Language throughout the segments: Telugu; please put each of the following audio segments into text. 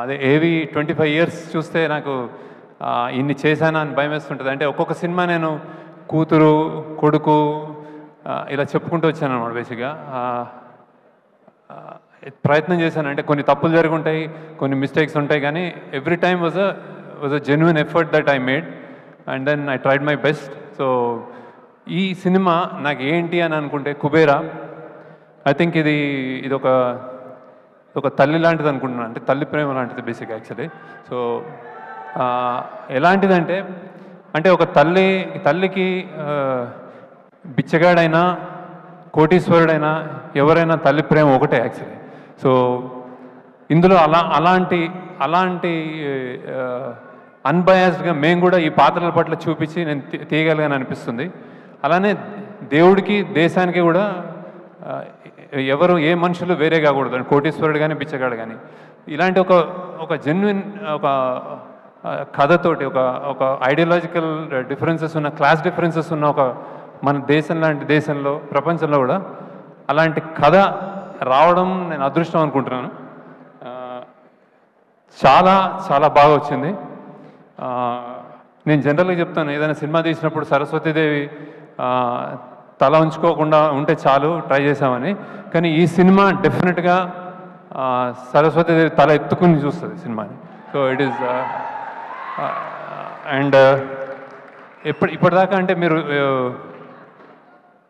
అదే ఏవి 25 ఇయర్స్ చూస్తే నాకు ఇన్ని చేశానా అని భయం వేస్తుంటుంది. అంటే ఒక్కొక్క సినిమా నేను కూతురు కొడుకు ఇలా చెప్పుకుంటూ వచ్చాను అన్నమాట. బేసిక్గా ప్రయత్నం చేశాను. అంటే కొన్ని తప్పులు జరిగి ఉంటాయి, కొన్ని మిస్టేక్స్ ఉంటాయి, కానీ every time was a genuine effort that I made and then I tried my best. So ఈ సినిమా నాకు ఏంటి అని అనుకుంటే కుబేరా, ఐ థింక్ ఇది ఒక తల్లి లాంటిది అనుకుంటున్నాను. అంటే తల్లి ప్రేమ లాంటిది బేసిక్ యాక్చువల్లీ. సో ఎలాంటిదంటే అంటే ఒక తల్లికి బిచ్చగాడైనా కోటీశ్వరుడైనా ఎవరైనా తల్లి ప్రేమ ఒకటే యాక్చువల్లీ. సో ఇందులో అలాంటి అన్బయాస్డ్గా మేము కూడా ఈ పాత్రల పట్ల చూపించి నేను తీయగలిగాను అనిపిస్తుంది. అలానే దేవుడికి దేశానికి కూడా ఎవరు ఏ మనుషులు వేరే కాకూడదు, కోటీశ్వరుడు కానీ బిచ్చగాడు కానీ. ఇలాంటి ఒక జెన్యున్ ఒక కథతోటి ఒక ఐడియాలజికల్ డిఫరెన్సెస్ ఉన్న, క్లాస్ డిఫరెన్సెస్ ఉన్న మన దేశం లాంటి దేశంలో ప్రపంచంలో కూడా అలాంటి కథ రావడం నేను అదృష్టం అనుకుంటున్నాను. చాలా చాలా బాగా వచ్చింది. నేను జనరల్గా చెప్తాను, ఏదైనా సినిమా తీసినప్పుడు సరస్వతీదేవి తల ఉంచుకోకుండా ఉంటే చాలు ట్రై చేసామని. కానీ ఈ సినిమా డెఫినెట్గా సరస్వతీదేవి తల ఎత్తుకుని చూస్తుంది సినిమాని. సో ఇట్ ఈస్ అండ్ ఇప్పటిదాకా అంటే మీరు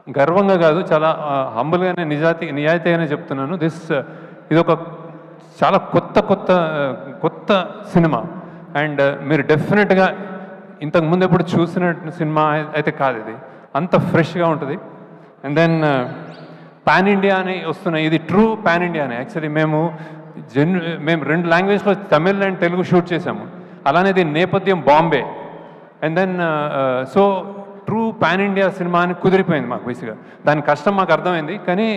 గర్వంగా కాదు, చాలా హంబుల్గానే నిజాయితీగానే చెప్తున్నాను. ఇది ఒక చాలా కొత్త సినిమా. అండ్ మీరు డెఫినెట్గా ఇంతకుముందు ఎప్పుడు చూసిన సినిమా అయితే కాదు, ఇది అంత ఫ్రెష్గా ఉంటుంది. అండ్ దెన్ పాన్ ఇండియా అని వస్తున్నాయి. ఇది ట్రూ పాన్ ఇండియానే యాక్చువల్లీ. మేము 2 లాంగ్వేజ్లో తమిళ్ అండ్ తెలుగు షూట్ చేసాము. అలానే దీని నేపథ్యం Bombay. And then so true pan India cinema అని కుదిరిపోయింది మాకు బేసిక్గా. దాని కష్టం మాకు అర్థమైంది, కానీ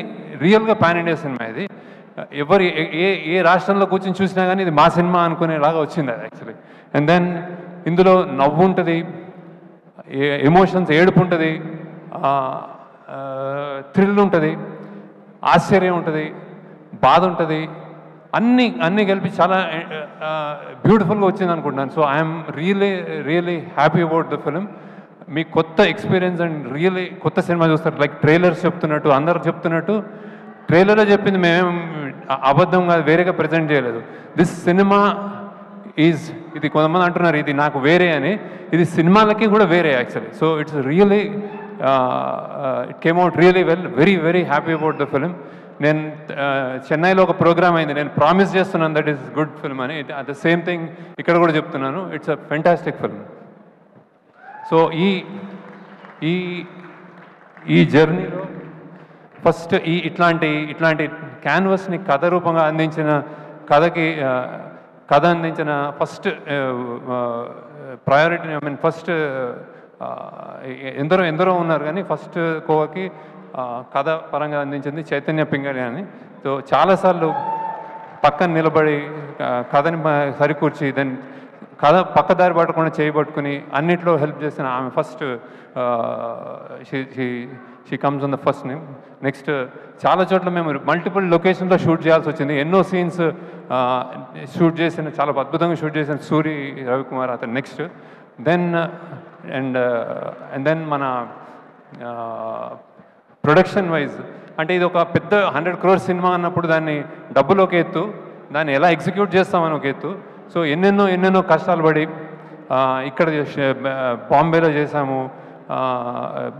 రియల్గా పాన్ ఇండియా సినిమా ఇది. ఎవరు ఏ రాష్ట్రంలో కూర్చొని చూసినా కానీ ఇది మా సినిమా అనుకునేలాగా వచ్చింది అది యాక్చువల్లీ. అండ్ దెన్ ఇందులో నవ్వు ఉంటుంది, ఎమోషన్స్, ఏడుపు ఉంటుంది, థ్రిల్ ఉంటుంది, ఆశ్చర్యం ఉంటుంది, బాధ ఉంటుంది, అన్నీ కలిపి చాలా బ్యూటిఫుల్గా వచ్చింది అనుకుంటున్నాను. So I'm really happy about the film. మీ కొత్త ఎక్స్పీరియన్స్ అండ్ రియలీ కొత్త సినిమా చూస్తారు. లైక్ ట్రైలర్స్ చెప్తున్నట్టు, అందరు చెప్తున్నట్టు ట్రైలర్లో చెప్పింది మేమేం అబద్ధం కాదు, వేరేగా ప్రజెంట్ చేయలేదు. దిస్ సినిమా ఇది కొంతమంది అంటున్నారు ఇది నాకు వేరే అని, ఇది సినిమాలకి కూడా వేరే actually. So it's really it came out really well. Very happy about the film. నేను చెన్నైలో ఒక ప్రోగ్రామ్ అయింది, నేను ప్రామిస్ చేస్తున్నాను దట్ ఈస్ గుడ్ ఫిల్మ్ అని. ద సేమ్ థింగ్ ఇక్కడ కూడా చెప్తున్నాను, it's a fantastic film. So ఈ జర్నీలో ఫస్ట్ ఇట్లాంటి క్యాన్వస్ని కథ రూపంగా అందించిన కథ అందించిన first priority, I mean first ఎందరో ఉన్నారు, కానీ ఫస్ట్ కోవకి కథ పరంగా అందించింది చైతన్య పింగళి అని. సో చాలాసార్లు పక్కన నిలబడి కథని సరికూర్చి దెన్ కథ పక్కదారి పట్టకుండా చేయబట్టుకుని అన్నిట్లో హెల్ప్ చేసిన ఆమె first she comes on the first name. Next చాలా చోట్ల మేము మల్టిపుల్ లొకేషన్లో షూట్ చేయాల్సి వచ్చింది. ఎన్నో సీన్స్ షూట్ చేసిన, చాలా అద్భుతంగా షూట్ చేసిన సూరి రవికుమార్ అతను నెక్స్ట్. దెన్ అండ్ దెన్ మన ప్రొడక్షన్ వైజ్ అంటే ఇది ఒక పెద్ద 100 crore సినిమా అన్నప్పుడు దాన్ని డబ్బులు ఒక ఎత్తు, దాన్ని ఎలా ఎగ్జిక్యూట్ చేస్తామని ఒక ఎత్తు. సో ఎన్నెన్నో కష్టాలు పడి ఇక్కడ బాంబేలో చేసాము,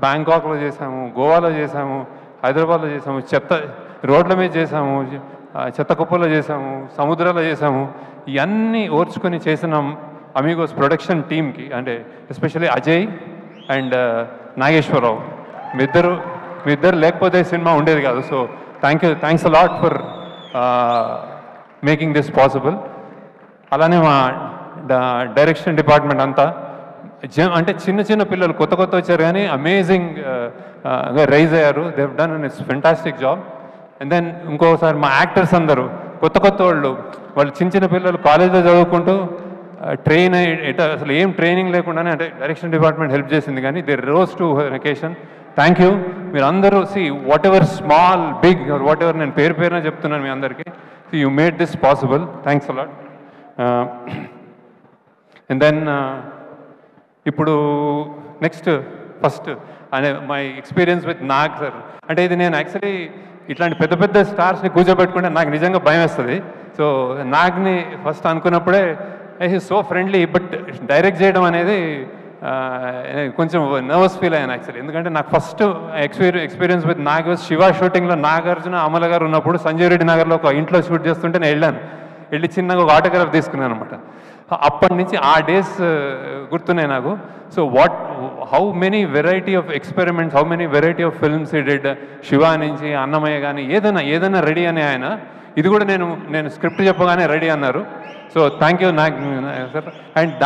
బ్యాంకాక్లో చేసాము, గోవాలో చేసాము, హైదరాబాద్లో చేసాము, రోడ్ల మీద చేసాము, చెత్త కుప్పలో చేసాము, సముద్రాల్లో చేసాము. ఇవన్నీ ఓర్చుకొని చేసిన అమీగోస్ ప్రొడక్షన్ టీమ్కి, అంటే ఎస్పెషల్లీ అజయ్ అండ్ నాగేశ్వరరావు, మీ ఇద్దరు లేకపోతే సినిమా ఉండేది కాదు. So thanks a lot for making this possible. అలానే మా డైరెక్షన్ డిపార్ట్మెంట్ అంతా అంటే చిన్న పిల్లలు కొత్త వచ్చారు, కానీ అమేజింగ్గా రైజ్ అయ్యారు. They have done and it's fantastic job. And then ఇంకోసారి మా యాక్టర్స్ అందరూ కొత్త వాళ్ళు చిన్న పిల్లలు కాలేజ్లో చదువుకుంటూ ట్రైన్ అసలు ఏం ట్రైనింగ్ లేకుండానే అంటే డైరెక్షన్ డిపార్ట్మెంట్ హెల్ప్ చేసింది, కానీ they rose to vacation. Thank you. మీరు అందరూ whatever small big whatever, నేను పేరున చెప్తున్నాను మీ అందరికీ. You made this possible. Thanks a lot. And then ఇప్పుడు నెక్స్ట్ ఫస్ట్ అనే my experience with Nag sir. అంటే ఇది నేను యాక్చువల్లీ ఇట్లాంటి పెద్ద పెద్ద స్టార్స్ని కూర్చోబెట్టుకుంటే నాకు నిజంగా భయం వేస్తుంది. సో నాగ్ని ఫస్ట్ అనుకున్నప్పుడే he so friendly, but direct చేయడం అనేది కొంచెం నర్వస్ ఫీల్ అయ్యాను యాక్చువల్లీ. ఎందుకంటే నాకు first experience with Nag was Shiva షూటింగ్లో నాగార్జున అమల గారు ఉన్నప్పుడు సంజయ్ రెడ్డి నగర్లో ఒక ఇంట్లో షూట్ చేస్తుంటే నేను వెళ్ళి చిన్నగా ఒక ఆటోగ్రాఫ్ తీసుకున్నాను అనమాట. అప్పటి నుంచి ఆ డేస్ గుర్తున్నాయి నాకు. So how many variety of experiments, how many variety of films ఈ డెడ్. శివ నుంచి అన్నమయ్య కానీ ఏదైనా రెడీ అని ఆయన. ఇది కూడా నేను స్క్రిప్ట్ చెప్పగానే రెడీ అన్నారు. So thank you Nag sir. And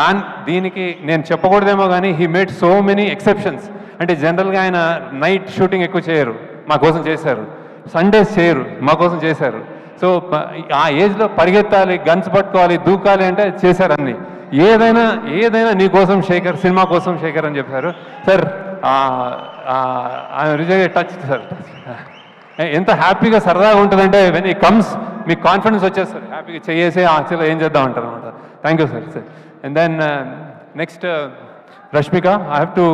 దీనికి నేను చెప్పకూడదేమో కానీ he made so many exceptions. అంటే జనరల్గా ఆయన నైట్ షూటింగ్ ఎక్కువ చేయరు, మా కోసం చేశారు. సండేస్ చేయరు, మా కోసం చేశారు. సో ఆ ఏజ్లో పరిగెత్తాలి, గన్స్ పట్టుకోవాలి, దూకాలి అంటే చేశారు అన్ని. ఏదైనా నీ కోసం శేఖర్, సినిమా కోసం శేఖర్ అని చెప్పారు సార్. Reserve touch sir. ఎంత హ్యాపీగా సరదాగా ఉంటుందంటే వెన్ ఈ కమ్స్ మీకు కాన్ఫిడెన్స్ వచ్చేస్తారు, హ్యాపీగా చేసి యాక్చువల్గా ఏం చేద్దాం అంటారు అనమాట. Thank you sir. And then next Rashmika, I have to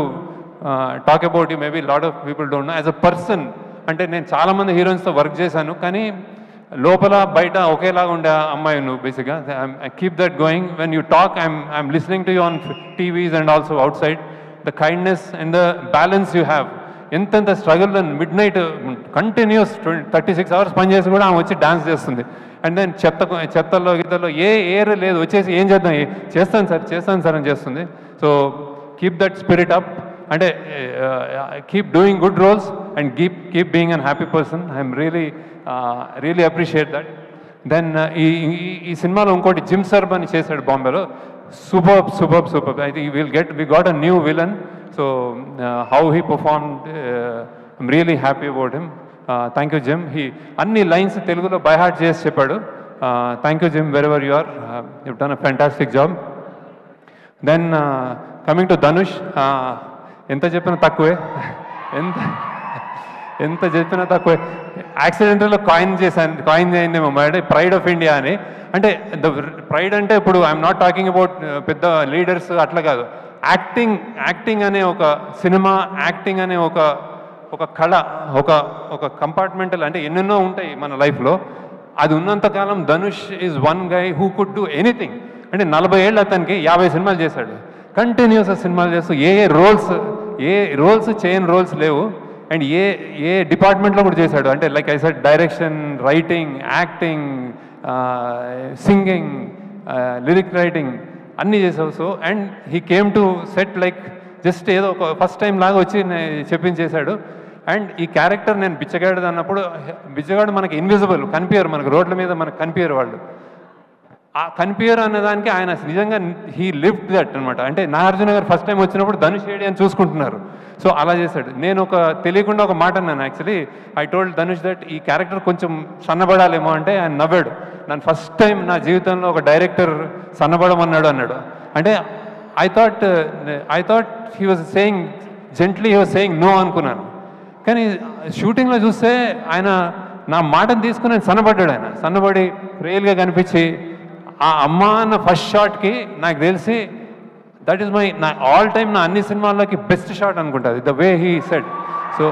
talk about you. Maybe lot of people don't know as a person. అంటే నేను చాలామంది హీరోయిన్స్తో వర్క్ చేశాను, కానీ లోపల బయట ఒకేలాగా ఉండే అమ్మాయి నువ్వు బేసిక్గా. I keep that going. When you talk I'm listening to you on TVs and also outside. The kindness and the balance you have. ఎంతెంత struggle and midnight continuous 36 hours పనిచేసి కూడా ఆమె వచ్చి డాన్స్ చేస్తుంది. అండ్ దెన్ చెత్తల్లో గీతల్లో ఏర్ లేదు, వచ్చేసి ఏం చేద్దాం, చేస్తాను సార్ అని చేస్తుంది. So keep that spirit up. అంటే keep doing good roles and keep being an happy person. I'm really appreciate that. Then ఈ సినిమాలో ఇంకోటి జిమ్ సర్బ్ అని చేశాడు బాంబేలో. Super. I think we got a new villain. So how he performed, I'm really happy about him. Thank you Jim. అన్ని లైన్స్ తెలుగులో బై హార్ట్ చేసి చెప్పాడు. Thank you Jim, wherever you are, you done a fantastic job. Then coming to Dhanush, ఎంత చెప్పినా తక్కువే. ఎంత చెప్పినా తక్కువే. యాక్సిడెంటల్లో కాయిన్ అయిందేమో అంటే ప్రైడ్ ఆఫ్ ఇండియా అని. అంటే ప్రైడ్ అంటే ఇప్పుడు ఐఎమ్ నాట్ టాకింగ్ అబౌట్ పెద్ద లీడర్స్ అట్లా కాదు. యాక్టింగ్ అనే ఒక సినిమా, యాక్టింగ్ అనే ఒక కళ, ఒక కంపార్ట్మెంటల్, అంటే ఎన్నెన్నో ఉంటాయి మన లైఫ్లో. అది ఉన్నంతకాలం Dhanush is one guy who could do anything. అంటే 40 ఏళ్ళు అతనికి 50 సినిమాలు చేశాడు. కంటిన్యూస్ సినిమాలు చేస్తూ ఏ రోల్స్ చేయని రోల్స్ లేవు. అండ్ ఏ డిపార్ట్మెంట్లో కూడా చేశాడు. అంటే like I said, direction, writing, acting, singing, lyric writing అన్నీ చేసావు. So and he came to set like just ఏదో ఒక ఫస్ట్ టైం లాగా వచ్చి చెప్పించేశాడు. అండ్ ఈ క్యారెక్టర్ నేను బిచ్చగాడు అన్నప్పుడు, బిచ్చగాడు మనకి ఇన్విజిబుల్, కనిపించరు మనకు, రోడ్ల మీద మనకు కనిపించరు వాళ్ళు. ఆ కనిపించరు అన్నదానికి ఆయన నిజంగా హీ లివ్డ్ దట్ అనమాట. అంటే నాగార్జున గారు ఫస్ట్ టైం వచ్చినప్పుడు ధనుష్ ఏడి అని చూసుకుంటున్నారు. సో అలా చేశాడు. నేను తెలియకుండా ఒక మాట అన్నాను actually. I told Dhanush that ఈ క్యారెక్టర్ కొంచెం సన్నబడాలేమో అంటే ఆయన నవ్వాడు. నన్ను ఫస్ట్ టైం నా జీవితంలో ఒక డైరెక్టర్ సన్నబడమన్నాడు అన్నాడు. అంటే I thought he was saying gently, he was saying no అనుకున్నాను. కానీ షూటింగ్లో చూస్తే ఆయన నా మాటను తీసుకుని ఆయన సన్నబడ్డాడు. ఆయన సన్నబడి రియల్గా కనిపించి ఆ అమ్మ అన్న ఫస్ట్ షాట్కి నాకు తెలిసి దట్ ఈస్ నా ఆల్ టైమ్, నా అన్ని సినిమాల్లోకి బెస్ట్ షాట్ అనుకుంటుంది, the way he said. So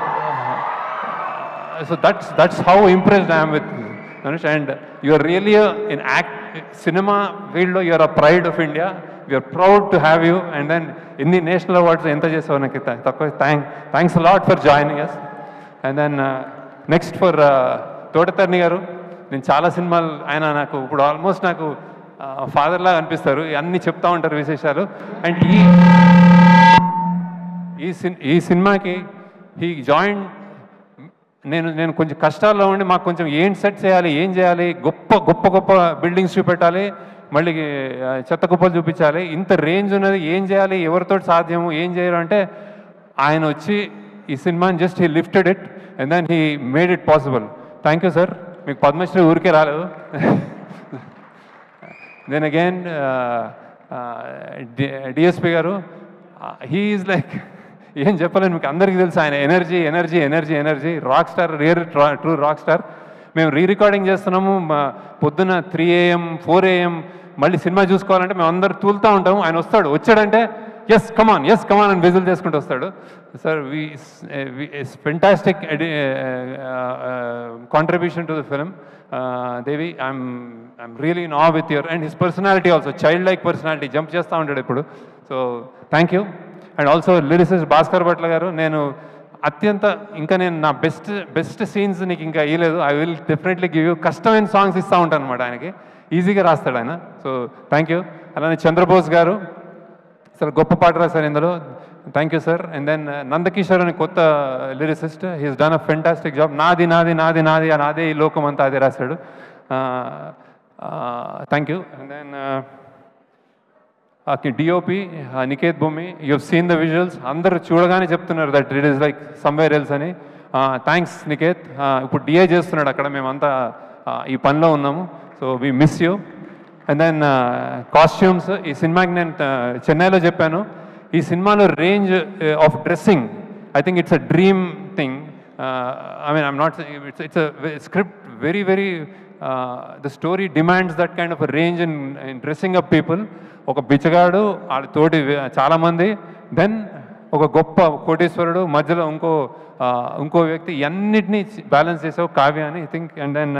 that's how impressed I'm with Dhanush. And you're really in cinema ఫీల్డ్లో you're a pride of India. We're proud to have you. And then ఎన్ని నేషనల్ అవార్డ్స్ ఎంత చేసావు నాకు తక్కువ. Thanks lot for joining us. And then next for Thota Tharani గారు. నేను చాలా సినిమాలు, ఆయన నాకు ఇప్పుడు ఆల్మోస్ట్ నాకు ఫాదర్లా అనిపిస్తారు. అన్నీ చెప్తా ఉంటారు విశేషాలు. అండ్ ఈ సినిమాకి హీ జాయిన్. నేను కొంచెం కష్టాల్లో ఉండి మాకు కొంచెం ఏం సెట్ చేయాలి, ఏం చేయాలి, గొప్ప బిల్డింగ్స్ చూపెట్టాలి, మళ్ళీ చెత్త కుప్పలు చూపించాలి, ఇంత రేంజ్ ఉన్నది, ఏం చేయాలి, ఎవరితో సాధ్యము, ఏం చేయరు అంటే ఆయన వచ్చి ఈ సినిమాని just he lifted it and then he made it possible. Thank you sir. మీకు పద్మశ్రీ ఊరికే రాలేదు. Then again DSP garu, he is like, ఏం చెప్పలేను మీకు, అందరికీ తెలుసు ఆయన energy. Rock star, true rock star. మేము రికార్డింగ్ చేస్తున్నాము పొద్దున 3 AM 4 AM మళ్ళీ సినిమా చూసుకోవాలంటే మేము అందరు తూలుతూ ఉంటాము, ఆయన వచ్చాడంటే ఎస్ కమాన్ అని విజిల్ చేసుకుంటూ వస్తాడు. Sir fantastic contribution to the film. Devi, I'm really in awe with your and his personality also, child like personality, jump చేస్తూ ఉంటాడు ఇప్పుడు. So thank you. And also lyricist Bhaskar Bhatla garu, నేను ఇంకా నేను నా బెస్ట్ సీన్స్ నీకు ఇంకా ఇవ్వలేదు. I will definitely give you. కష్టమైన సాంగ్స్ ఇస్తూ ఉంటాను అనమాట ఆయనకి, ఈజీగా రాస్తాడు ఆయన. So thank you. అలానే చంద్రబోస్ గారు, సార్ గొప్ప పాట రాశారు ఇందులో, thank you sir. And then Nandakishore అని కొత్త lyricist, he's done a fantastic job. నాది నాదే ఈ లోకం అంతా అదే రాశాడు. Thank you. And then DOP Niketh Bhoomi, you have seen the visuals, అందరూ చూడగానే చెప్తున్నారు that it is like somewhere else అని. థ్యాంక్స్ నికేత్. ఇప్పుడు డిఏ చేస్తున్నాడు అక్కడ, మేమంతా ఈ పనిలో ఉన్నాము. So we miss you. And then costumes, ఈ సినిమాకి నేను చెన్నైలో చెప్పాను, ఈ సినిమాలో range of dressing, I think it's a dream thing. I mean I'm not, it's a script very the story demands that kind of range in dressing up people. ఒక బిచ్చగాడు, వాళ్ళ తోటి చాలామంది, దెన్ ఒక గొప్ప కోటీశ్వరుడు, మధ్యలో ఇంకో వ్యక్తి, అన్నిటినీ బ్యాలెన్స్ చేసావు కావ్య అని ఐ థింక్. And then